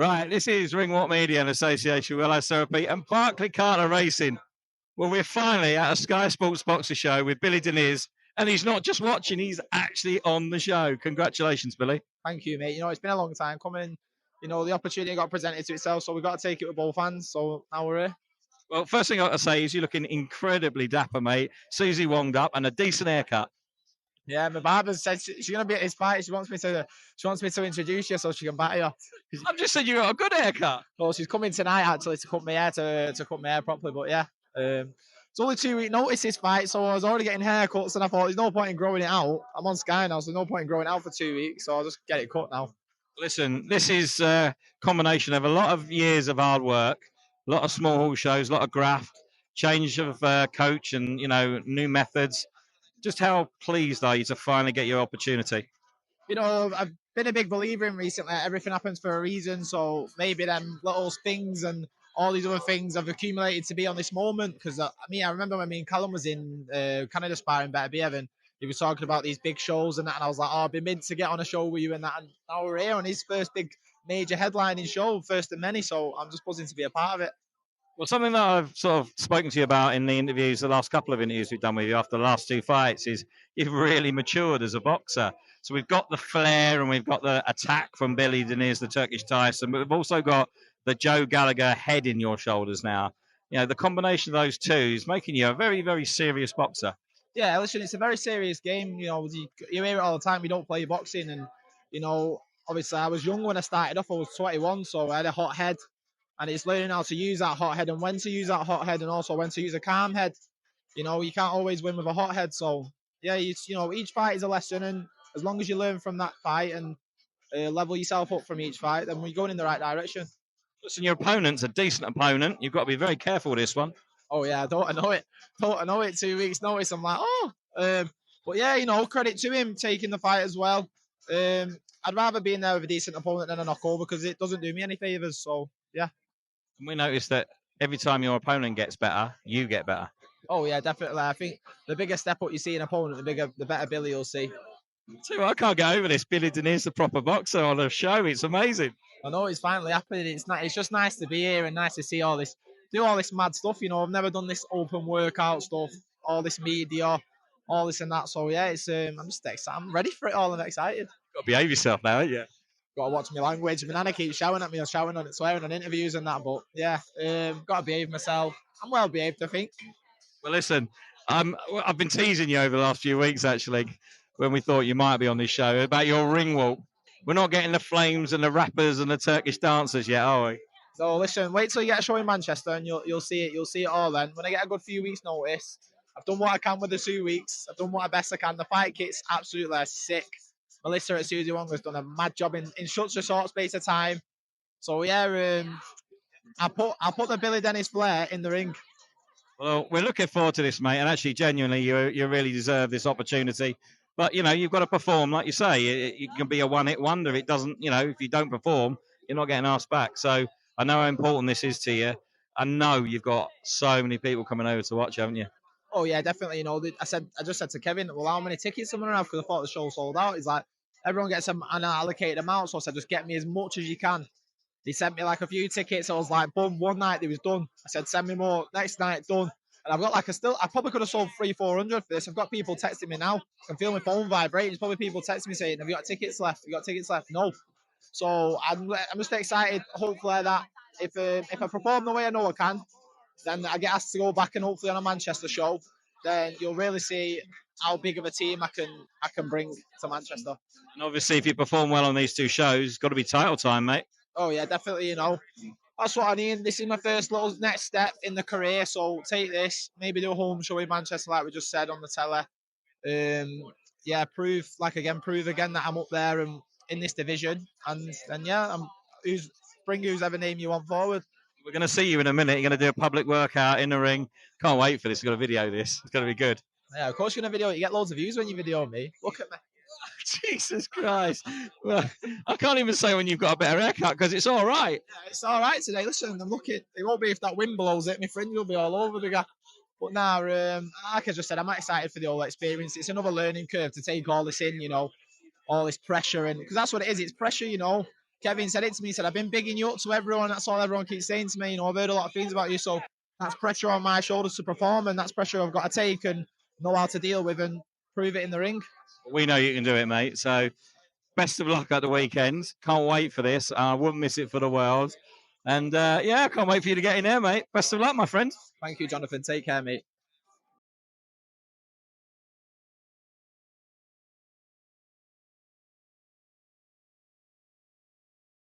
Right, this is Ringwalk Media in association with Therapy and Barclay Carter Racing. Well, we're finally at a Skysports boxer show with Billy Deniz, and he's not just watching, he's actually on the show. Congratulations, Billy. Thank you, mate. It's been a long time coming. The opportunity got presented to itself, so we've got to take it with both hands. So now we're here. Well, first thing I got to say is you're looking incredibly dapper, mate. Susie wonged up and a decent haircut. Yeah, my barber said she's gonna be at his party. She wants me to introduce you so she can batter you. I've just said you got a good haircut. Well, she's coming tonight actually to cut my hair to cut my hair properly. But yeah, it's only 2 week notice this fight, so I was already getting haircuts, and I thought there's no point in growing it out. I'm on Sky now, so there's no point in growing it out for 2 weeks. So I'll just get it cut now. Listen, this is a combination of a lot of years of hard work, a lot of small hall shows, a lot of graft, change of coach, and new methods. Just how pleased are you to finally get your opportunity? I've been a big believer in recently. Everything happens for a reason, so maybe them little things and all these other things have accumulated to be on this moment. Because I remember when me and Callum was in Canada sparring Better Be Evan, he was talking about these big shows and that, and I was like, I've been meant to get on a show with you and that, and now we're here on his first big major headlining show, first of many, so I'm just buzzing to be a part of it. Well, something that I've sort of spoken to you about in the interviews, the last couple of interviews we've done with you after the last two fights, is you've really matured as a boxer. So we've got the flair and we've got the attack from Billy Deniz, the Turkish Tyson, but we've also got the Joe Gallagher head in your shoulders now. The combination of those two is making you a very, very serious boxer. Yeah, listen, it's a very serious game. You hear it all the time. We don't play boxing, and obviously I was young when I started off. I was 21, so I had a hot head. And it's learning how to use that hot head and when to use that hot head and also when to use a calm head. You can't always win with a hot head. So, yeah, each fight is a lesson. And as long as you learn from that fight and level yourself up from each fight, then we're going in the right direction. Listen, your opponent's a decent opponent. You've got to be very careful with this one. Oh, yeah, don't I know it. 2 weeks notice. I'm like, but yeah, credit to him taking the fight as well. I'd rather be in there with a decent opponent than a knockover because it doesn't do me any favors. So, yeah. And we noticed that every time your opponent gets better, you get better. Oh, yeah, definitely. I think the bigger step up you see an opponent, the better Billy you'll see. So I can't get over this. Billy Deniz, the proper boxer on a show. It's amazing. I know it's finally happening. It's just nice to be here and nice to see all this mad stuff. I've never done this open workout stuff, all this media, all this and that. So, yeah, it's I'm just excited. I'm ready for it all. I'm excited. Got to behave yourself now, haven't you? Got to watch my language. My nana keeps shouting at me or swearing on interviews and that. But yeah, got to behave myself. I'm well behaved, I think. Well, listen, I've been teasing you over the last few weeks, actually, when we thought you might be on this show, about your ring walk. We're not getting the flames and the rappers and the Turkish dancers yet, are we? So listen, wait till you get a show in Manchester and you'll see it. You'll see it all then. When I get a good few weeks' notice, I've done what I can with the 2 weeks. I've done what best I can. The fight kit's absolutely sick. Melissa at Susie Wong has done a mad job in such a short space of time. So yeah, I'll put the Billy Deniz flair in the ring. Well, we're looking forward to this, mate. And actually, genuinely, you really deserve this opportunity. But you've got to perform, like you say. It can be a one-hit wonder. It doesn't, if you don't perform, you're not getting asked back. So I know how important this is to you. I know you've got so many people coming over to watch, haven't you? Oh yeah, definitely. I just said to Kevin, well, how many tickets am I gonna have? Because I thought the show sold out. He's like, everyone gets an allocated amount, so I said, just get me as much as you can. He sent me like a few tickets. I was like, boom, one night it was done. I said, send me more. Next night, done. And I've got I probably could have sold 300-400 for this. I've got people texting me now. I can feel my phone vibrating. There's probably people texting me saying, have you got tickets left? Have you got tickets left? No. So I'm just excited, hopefully, that if I perform the way I know I can, then I get asked to go back and hopefully on a Manchester show, then you'll really see how big of a team I can bring to Manchester. And obviously, if you perform well on these two shows, it's got to be title time, mate. Oh, yeah, definitely, That's what I need. This is my first little next step in the career, so take this. Maybe do a home show in Manchester like we just said on the telly. Prove again that I'm up there and in this division. And yeah, bring whoever name you want forward. We're going to see you in a minute. You're going to do a public workout in the ring. Can't wait for this. We've got to video this. It's going to be good. Yeah, of course you're going to video it. You get loads of views when you video me. Look at me. Jesus Christ. Well, I can't even say when you've got a better haircut because it's all right. Yeah, it's all right today. Listen, I'm looking. It won't be if that wind blows it. My fringe will be all over the guy. But now, like I just said, I'm excited for the whole experience. It's another learning curve to take all this in, all this pressure. And because that's what it is. It's pressure, Kevin said it to me. He said, I've been bigging you up to everyone. That's all everyone keeps saying to me. You know, I've heard a lot of things about you. So that's pressure on my shoulders to perform, and that's pressure I've got to take and know how to deal with and prove it in the ring. We know you can do it, mate. So best of luck at the weekend. Can't wait for this. I wouldn't miss it for the world. And yeah, I can't wait for you to get in there, mate. Best of luck, my friend. Thank you, Jonathan. Take care, mate.